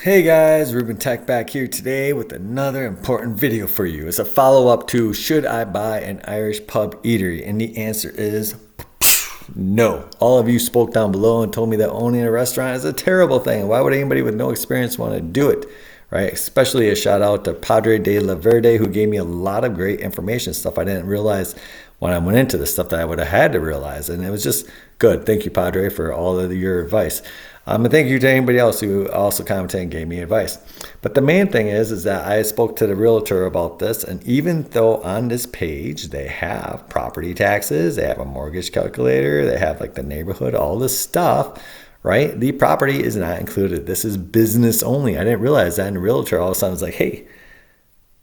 Hey guys, Ruben Tech back here today with another important video for you. It's a follow-up to should I buy an Irish pub eatery? And the answer is no. All of you spoke down below and told me that owning a restaurant is a terrible thing. Why would anybody with no experience want to do it? Right? Especially a shout out to Padre de la Verde, who gave me a lot of great information, stuff I didn't realize when I went into this, stuff that I would have had to realize. And it was just good. Thank you, Padre, for all of your advice. And thank you to anybody else who also commented and gave me advice. But the main thing is that I spoke to the realtor about this, and even though on this page they have property taxes, they have a mortgage calculator, they have like the neighborhood, all this stuff, right? The property is not included. This is business only. I didn't realize that. And the realtor all of a sudden was like, hey,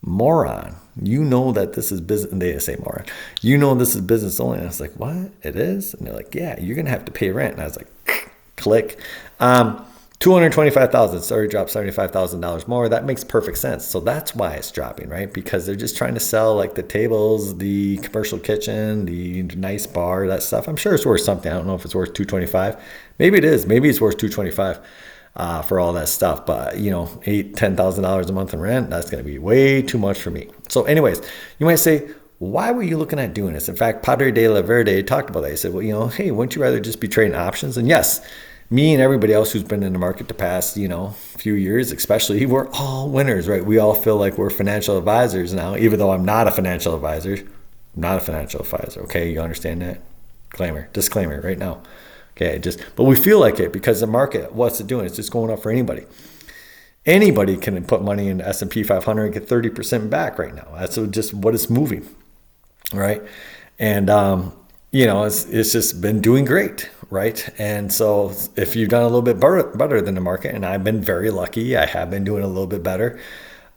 moron, you know that this is business. And they didn't say moron. You know this is business only. And I was like, what? It is? And they're like, yeah, you're going to have to pay rent. And I was like, click. 225,000. It's already dropped $75,000 more. That makes perfect sense. So that's why it's dropping, right? Because they're just trying to sell like the tables, the commercial kitchen, the nice bar, that stuff. I'm sure it's worth something. I don't know if it's worth 225. Maybe it is. Maybe it's worth 225 for all that stuff. But you know, $10,000 a month in rent, that's going to be way too much for me. So anyways, you might say, why were you looking at doing this? In fact, Padre de la Verde talked about that. He said, well, you know, hey, wouldn't you rather just be trading options? And yes, me and everybody else who's been in the market the past, few years, especially, we're all winners, right? We all feel like we're financial advisors now, even though I'm not a financial advisor. I'm not a financial advisor. Okay, you understand that? Disclaimer right now. Okay, but we feel like it because the market, what's it doing? It's just going up for anybody. Anybody can put money in the S&P 500 and get 30% back right now. That's just what it's moving, right? And it's just been doing great, right? And so if you've done a little bit better than the market, and I've been very lucky, I have been doing a little bit better,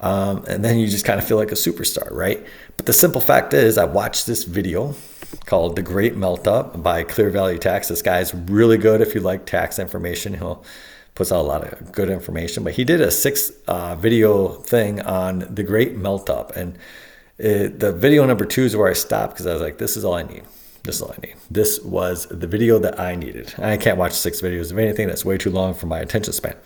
and then you just kind of feel like a superstar, right? But the simple fact is, I watched this video called The Great Melt Up by Clear Value Tax. This guy's really good if you like tax information. He'll puts out a lot of good information, but he did a 6 video thing on The Great Melt Up. And the video number 2 is where I stopped because I was like, this is all I need. This was the video that I needed. I can't watch 6 videos of anything. That's way too long for my attention span.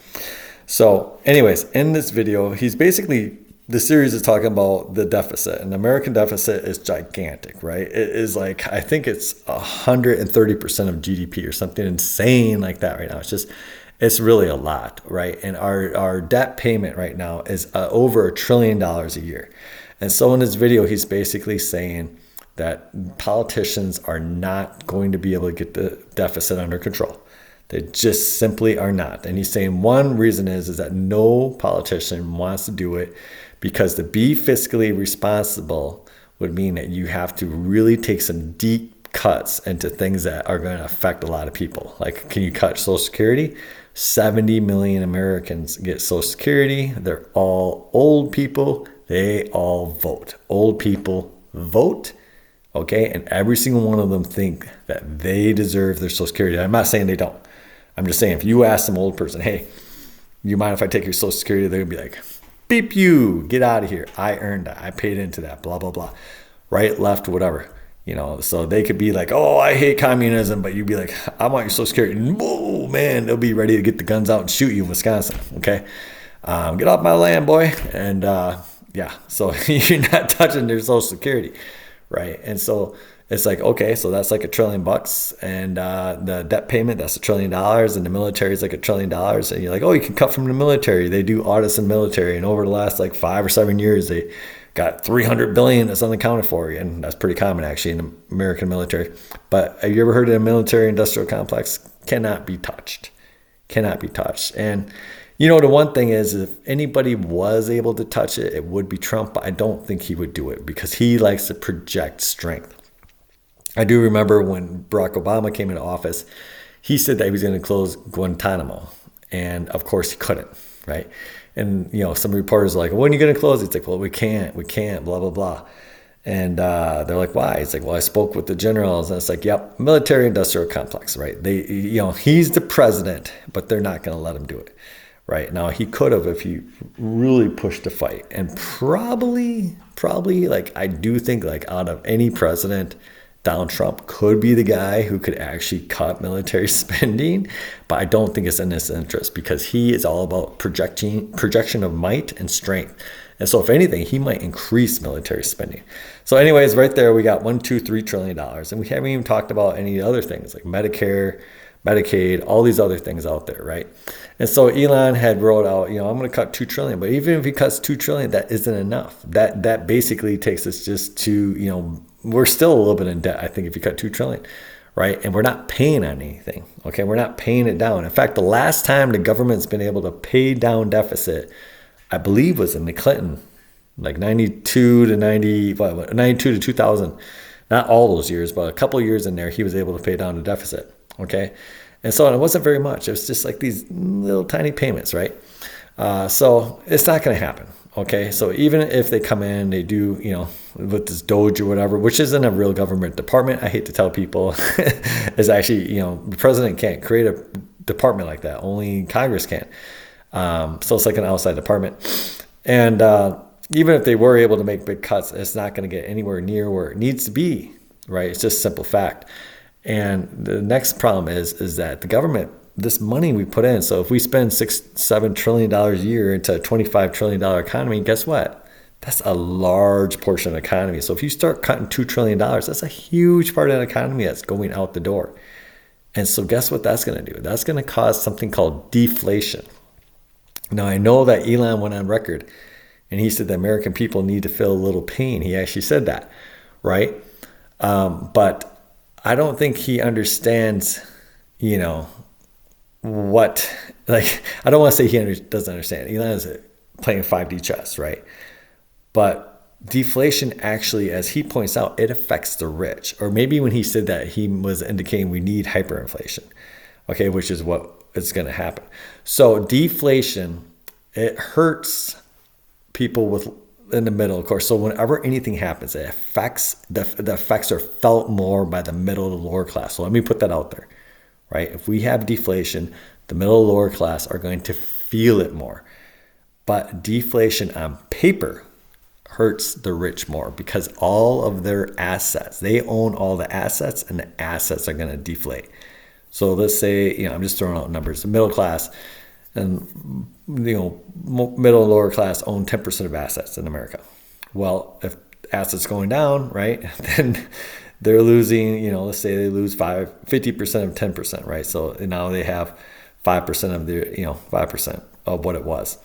So anyways, in this video, the series is talking about the deficit, and the American deficit is gigantic, right? It is like, I think it's 130% of GDP or something insane like that right now. It's really a lot, right? And our debt payment right now is over $1 trillion a year. And so in this video, he's basically saying that politicians are not going to be able to get the deficit under control. They just simply are not. And he's saying one reason is that no politician wants to do it because to be fiscally responsible would mean that you have to really take some deep cuts into things that are going to affect a lot of people. Like, can you cut Social Security? 70 million Americans get Social Security. They're all old people. They all vote. Old people vote. Okay, and every single one of them think that they deserve their Social Security. I'm not saying they don't. I'm just saying if you ask some old person, hey, you mind if I take your Social Security? They're going to be like, beep you, get out of here. I earned that. I paid into that, blah, blah, blah. Right, left, whatever. So they could be like, oh, I hate communism. But you'd be like, I want your Social Security. Oh, man, they'll be ready to get the guns out and shoot you in Wisconsin. Okay, get off my land, boy. And so you're not touching their Social Security. Right. And so it's like, okay, so that's like $1 trillion, and the debt payment, that's $1 trillion, and the military is like $1 trillion. And you're like, oh, you can cut from the military. They do audits in the military. And over the last like 5 or 7 years, they got 300 billion that's unaccounted for. And that's pretty common actually in the American military. But have you ever heard of a military industrial complex? Cannot be touched. And the one thing is, if anybody was able to touch it, it would be Trump, but I don't think he would do it because he likes to project strength. I do remember when Barack Obama came into office, he said that he was going to close Guantanamo. And of course he couldn't, right? And, some reporters are like, when are you going to close? He's like, well, we can't, blah, blah, blah. And they're like, why? He's like, well, I spoke with the generals. And it's like, yep, military industrial complex, right? He's the president, but they're not going to let him do it. Right now, he could have if he really pushed the fight, and probably, like I do think, like out of any president Donald Trump could be the guy who could actually cut military spending, but I don't think it's in his interest because he is all about projection of might and strength. And so if anything, he might increase military spending. So anyways, right there, we got $1, 2, $3 trillion. And we haven't even talked about any other things like Medicare, Medicaid, all these other things out there, right? And so Elon had wrote out, I'm going to cut $2 trillion, but even if he cuts $2 trillion, that isn't enough. That basically takes us just to, we're still a little bit in debt, I think, if you cut $2 trillion, right? And we're not paying on anything, okay? We're not paying it down. In fact, the last time the government's been able to pay down deficit, I believe, was in the Clinton, like 92 to 2000. Not all those years, but a couple of years in there, he was able to pay down the deficit, okay? And so it wasn't very much. It was just like these little tiny payments, right? So it's not going to happen, okay? So even if they come in, they do, with this Doge or whatever, which isn't a real government department. I hate to tell people, is actually, the president can't create a department like that. Only Congress can. So it's like an outside department. And even if they were able to make big cuts, it's not going to get anywhere near where it needs to be, right? It's just a simple fact. And the next problem is that the government, this money we put in, so if we spend $6-7 trillion a year into a $25 trillion economy, guess what? That's a large portion of the economy. So if you start cutting $2 trillion, that's a huge part of the economy that's going out the door. And so guess what that's going to do? That's going to cause something called deflation. Now, I know that Elon went on record and he said the American people need to feel a little pain. He actually said that, right? But I don't think he understands, what, I don't want to say he doesn't understand. Elon is playing 5D chess, right? But deflation actually, as he points out, it affects the rich. Or maybe when he said that, he was indicating we need hyperinflation, okay, which is what is going to happen. So deflation, it hurts people in the middle, of course. So whenever anything happens, it affects the effects are felt more by the middle to lower class. So let me put that out there, right? If we have deflation, the middle and lower class are going to feel it more. But deflation on paper hurts the rich more because all of their assets, they own all the assets, and the assets are going to deflate. So let's say, I'm just throwing out numbers. The middle class and, middle and lower class own 10% of assets in America. Well, if assets going down, right, then they're losing, let's say they lose 50% of 10%, right? So now they have 5% of their, 5% of what it was.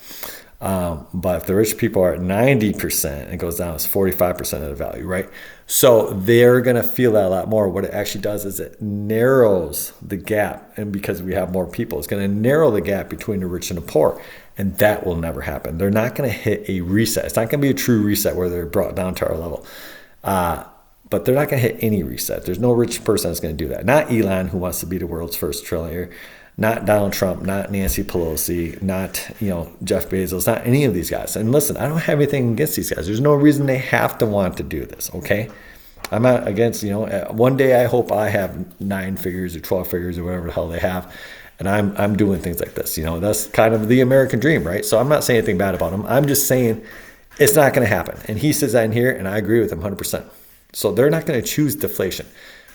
But if the rich people are at 90%, it goes down, it's 45% of the value, right? So they're going to feel that a lot more. What it actually does is it narrows the gap. And because we have more people, it's going to narrow the gap between the rich and the poor. And that will never happen. They're not going to hit a reset. It's not going to be a true reset where they're brought down to our level. But they're not going to hit any reset. There's no rich person that's going to do that. Not Elon, who wants to be the world's first trillionaire. Not Donald Trump, not Nancy Pelosi, not, Jeff Bezos, not any of these guys. And listen, I don't have anything against these guys. There's no reason they have to want to do this, okay? I'm not against, one day I hope I have 9 figures or 12 figures or whatever the hell they have. And I'm doing things like this, that's kind of the American dream, right? So I'm not saying anything bad about him. I'm just saying it's not going to happen. And he says that in here, and I agree with him 100%. So they're not going to choose deflation.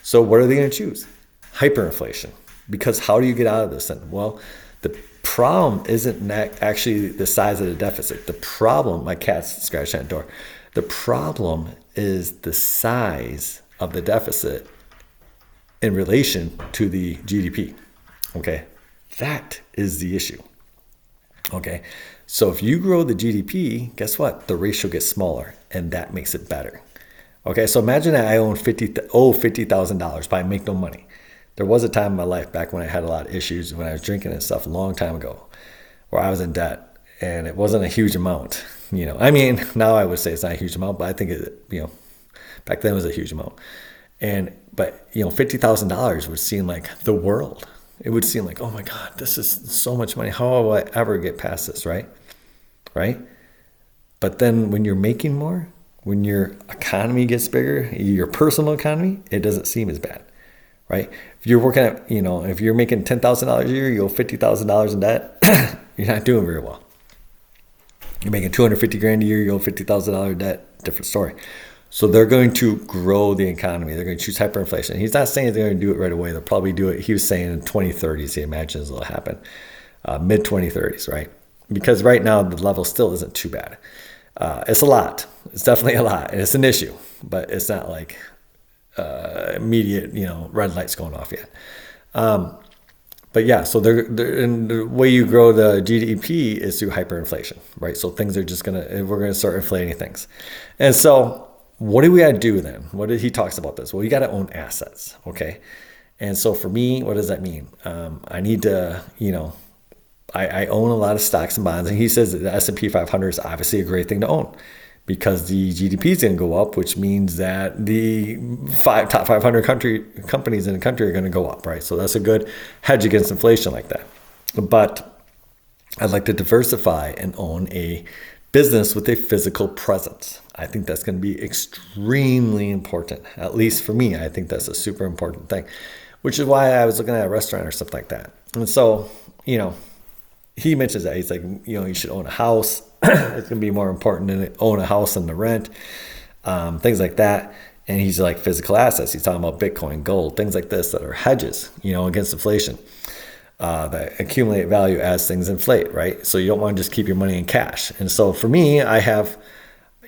So what are they going to choose? Hyperinflation. Because how do you get out of this then? Well, the problem isn't actually the size of the deficit. The problem, my cat's scratching at the door. The problem is the size of the deficit in relation to the GDP. Okay, that is the issue. Okay, so if you grow the GDP, guess what? The ratio gets smaller, and that makes it better. Okay, so imagine that I owe $50,000, but I make no money. There was a time in my life back when I had a lot of issues when I was drinking and stuff a long time ago where I was in debt, and it wasn't a huge amount. Now I would say it's not a huge amount, but I think back then it was a huge amount. But $50,000 would seem like the world. It would seem like, oh my God, this is so much money. How will I ever get past this, right? Right? But then when you're making more, when your economy gets bigger, your personal economy, it doesn't seem as bad. Right? If you're working at, if you're making $10,000 a year, you owe $50,000 in debt, you're not doing very well. You're making $250,000 a year, you owe $50,000 debt, different story. So they're going to grow the economy. They're going to choose hyperinflation. He's not saying they're going to do it right away. They'll probably do it. He was saying in 2030s, he imagines it'll happen, mid 2030s, right? Because right now the level still isn't too bad. It's a lot. It's definitely a lot, and it's an issue, but it's not like immediate, red lights going off yet. But yeah, so and the way you grow the GDP is through hyperinflation, right? So things are just we're gonna start inflating things, and so what do we gotta do then? What did he talks about this? Well, you gotta own assets, okay? And so for me, what does that mean? I need to, I own a lot of stocks and bonds, and he says that the S&P 500 is obviously a great thing to own because the GDP is going to go up, which means that the top 500 companies in the country are going to go up, right? So that's a good hedge against inflation like that. But I'd like to diversify and own a business with a physical presence. I think that's going to be extremely important, at least for me. I think that's a super important thing, which is why I was looking at a restaurant or something like that. And so, he mentions that. He's like, you should own a house. It's going to be more important to own a house than the rent, things like that. And he's like physical assets. He's talking about Bitcoin, gold, things like this that are hedges, against inflation that accumulate value as things inflate, right? So you don't want to just keep your money in cash. And so for me, I have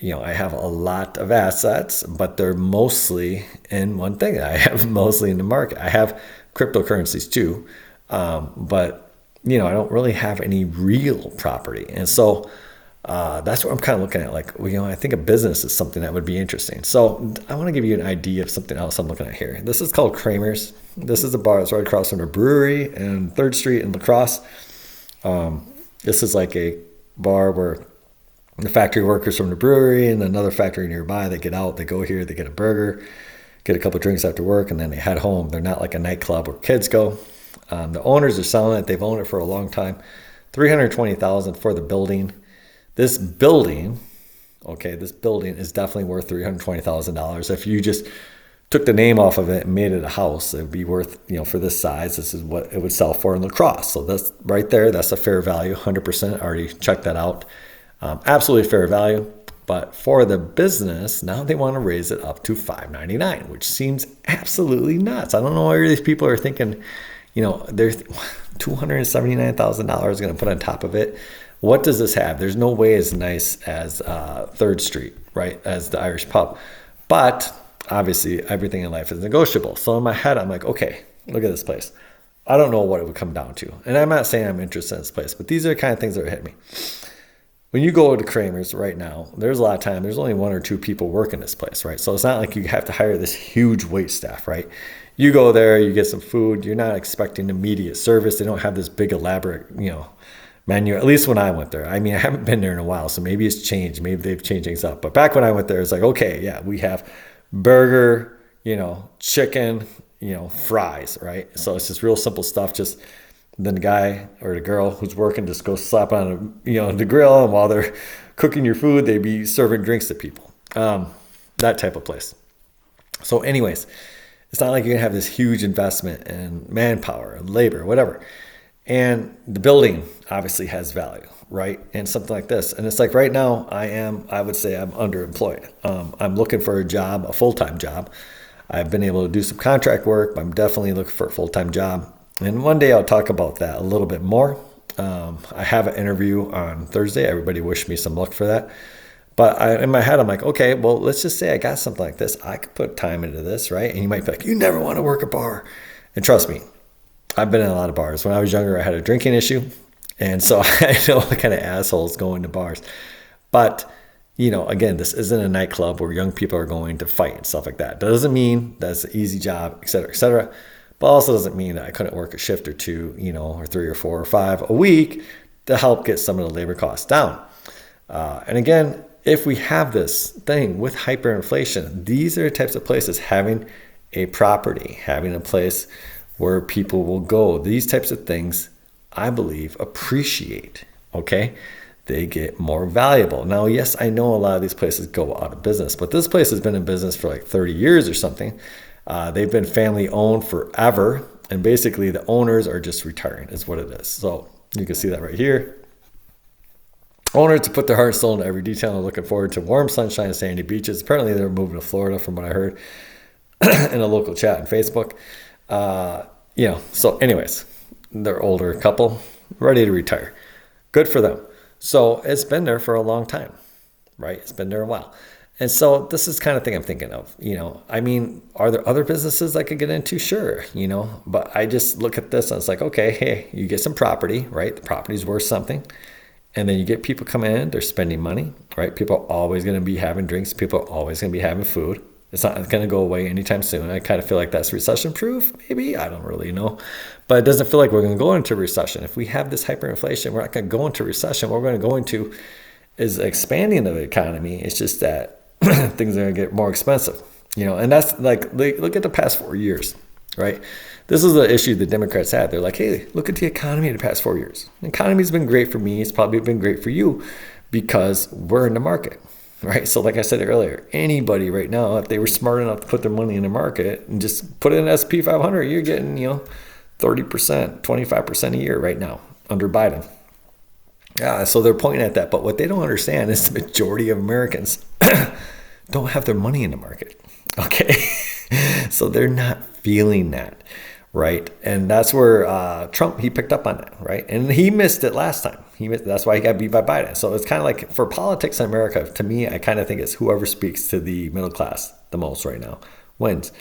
a lot of assets, but they're mostly in one thing. I have mostly in the market. I have cryptocurrencies too, but I don't really have any real property. And so that's what I'm kind of looking at. Like, I think a business is something that would be interesting. So I want to give you an idea of something else I'm looking at here. This is called Kramer's. This is a bar that's right across from a brewery and 3rd Street in La Crosse. This is like a bar where the factory workers from the brewery and another factory nearby, they get out, they go here, they get a burger, get a couple drinks after work, and then they head home. They're not like a nightclub where kids go. The owners are selling it. They've owned it for a long time. $320,000 for the building. This building is definitely worth $320,000. If you just took the name off of it and made it a house, it would be worth, for this size, this is what it would sell for in La Crosse. So that's right there. That's a fair value, 100%. Already checked that out. Absolutely fair value. But for the business, now they want to raise it up to $599, which seems absolutely nuts. I don't know why these people are thinking, there's $279,000 going to put on top of it. What does this have? There's no way as nice as 3rd Street, right, as the Irish pub. But obviously, everything in life is negotiable. So in my head, I'm like, okay, look at this place. I don't know what it would come down to. And I'm not saying I'm interested in this place, but these are the kind of things that hit me. When you go to Kramer's right now, there's a lot of time. There's only 1 or 2 people working this place, right? So it's not like you have to hire this huge wait staff, right? You go there, you get some food. You're not expecting immediate service. They don't have this big elaborate, menu. At least when I went there. I mean, I haven't been there in a while, so maybe it's changed. Maybe they've changed things up. But back when I went there, it's like, okay, yeah, we have burger, chicken, fries, right? So it's just real simple stuff. Just then the guy or the girl who's working just goes slap on, the grill, and while they're cooking your food, they be serving drinks to people. That type of place. So anyways, it's not like you're going to have this huge investment in manpower, labor, whatever. And the building obviously has value, right? And something like this. And it's like right now I would say I'm underemployed. I'm looking for a job, a full-time job. I've been able to do some contract work, but I'm definitely looking for a full-time job. And one day I'll talk about that a little bit more. I have an interview on Thursday. Everybody wish me some luck for that. But in my head, I'm like, okay, well, let's just say I got something like this. I could put time into this, right? And you might be like, you never want to work a bar. And trust me, I've been in a lot of bars. When I was younger, I had a drinking issue. And so I know what kind of assholes go into bars. But, again, this isn't a nightclub where young people are going to fight and stuff like that. That doesn't mean that's an easy job, et cetera, et cetera. But also doesn't mean that I couldn't work a shift or 2, or 3 or 4 or 5 a week to help get some of the labor costs down. And again, if we have this thing with hyperinflation, these are the types of places, having a property, having a place where people will go. These types of things, I believe, appreciate, okay? They get more valuable. Now, yes, I know a lot of these places go out of business, but this place has been in business for like 30 years or something. They've been family owned forever, and basically the owners are just retiring is what it is. So you can see that right here. Owners to put their heart and soul into every detail and are looking forward to warm sunshine and sandy beaches. Apparently, they're moving to Florida, from what I heard in a local chat on Facebook. So anyways, they're older couple, ready to retire. Good for them. So it's been there for a long time, right? It's been there a while. And so this is the kind of thing I'm thinking of, are there other businesses I could get into? Sure, but I just look at this and it's like, okay, hey, you get some property, right? The property's worth something. And then you get people coming in, they're spending money, right? People are always going to be having drinks. People are always going to be having food. It's not going to go away anytime soon. I kind of feel like that's recession proof, maybe. I don't really know. But it doesn't feel like we're going to go into recession. If we have this hyperinflation, we're not going to go into recession. What we're going to go into is expanding of the economy. It's just that things are going to get more expensive, and that's like, look at the past 4 years, right? This is the issue the Democrats had. They're like, hey, look at the economy in the past 4 years. The economy's been great for me. It's probably been great for you because we're in the market, right? So like I said earlier, anybody right now, if they were smart enough to put their money in the market and just put it in S&P 500, you're getting, 30%, 25% a year right now under Biden. So they're pointing at that. But what they don't understand is the majority of Americans don't have their money in the market. Okay. So they're not feeling that. Right. And that's where Trump, he picked up on that. Right. And he missed it last time. That's why he got beat by Biden. So it's kind of like for politics in America, to me, I kind of think it's whoever speaks to the middle class the most right now wins.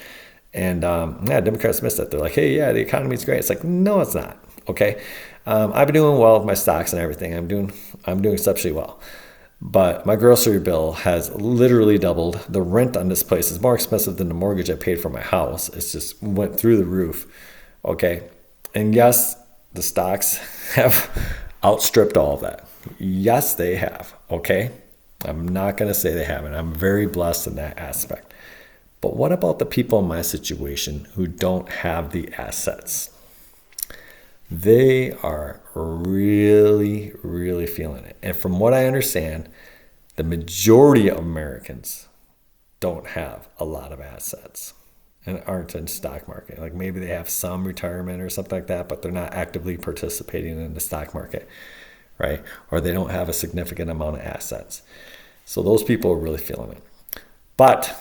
And Democrats missed it. They're like, hey, yeah, the economy's great. It's like, no, it's not. Okay. I've been doing well with my stocks and everything. I'm doing exceptionally well. But my grocery bill has literally doubled. The rent on this place is more expensive than the mortgage I paid for my house. It's just went through the roof. Okay. And yes, the stocks have outstripped all of that. Yes, they have. Okay. I'm not going to say they haven't. I'm very blessed in that aspect. But what about the people in my situation who don't have the assets? They are really, really feeling it. And from what I understand, the majority of Americans don't have a lot of assets and aren't in the stock market. Like maybe they have some retirement or something like that, but they're not actively participating in the stock market, right? Or they don't have a significant amount of assets. So those people are really feeling it. But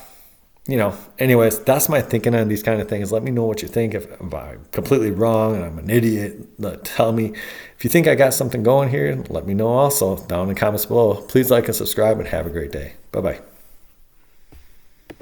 anyways, that's my thinking on these kind of things. Let me know what you think. If I'm completely wrong and I'm an idiot, tell me. If you think I got something going here, let me know also down in the comments below. Please like and subscribe and have a great day. Bye-bye.